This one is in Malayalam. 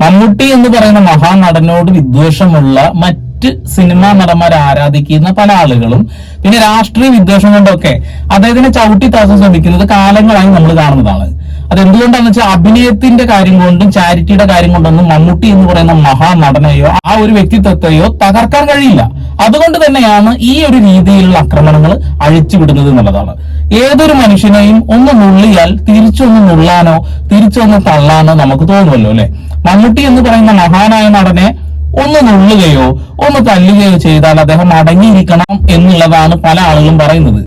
മമ്മൂട്ടി എന്ന് പറയുന്ന മഹാനടനോട് വിദ്വേഷമുള്ള മറ്റ് സിനിമാ നടന്മാരെ ആരാധിക്കുന്ന പല ആളുകളും പിന്നെ രാഷ്ട്രീയ വിദ്വേഷം കൊണ്ടൊക്കെ അദ്ദേഹത്തിനെ ചവിട്ടി താഴ്ത്താൻ ശ്രമിക്കുന്നത് കാലങ്ങളായി നമ്മൾ കാണുന്നതാണ്. അതെന്തുകൊണ്ടാണെന്ന് വെച്ചാൽ അഭിനയത്തിന്റെ കാര്യം കൊണ്ടും ചാരിറ്റിയുടെ കാര്യം കൊണ്ടൊന്നും മമ്മൂട്ടി എന്ന് പറയുന്ന മഹാനടനെയോ ആ ഒരു വ്യക്തിത്വത്തെയോ തകർക്കാൻ കഴിയില്ല. അതുകൊണ്ട് തന്നെയാണ് ഈ ഒരു രീതിയിലുള്ള ആക്രമണങ്ങൾ അഴിച്ചുവിടുന്നത് എന്നുള്ളതാണ്. ഏതൊരു മനുഷ്യനെയും ഒന്ന് നുള്ളിയാൽ തിരിച്ചൊന്ന് നുള്ളാനോ തിരിച്ചൊന്ന് തള്ളാനോ നമുക്ക് തോന്നുമല്ലോ അല്ലെ. മമ്മൂട്ടി എന്ന് പറയുന്ന മഹാനായ നടനെ ഒന്ന് നുള്ളുകയോ ഒന്ന് തല്ലുകയോ ചെയ്താൽ അദ്ദേഹം അടങ്ങിയിരിക്കണം എന്നുള്ളതാണ് പല ആളുകളും പറയുന്നത്.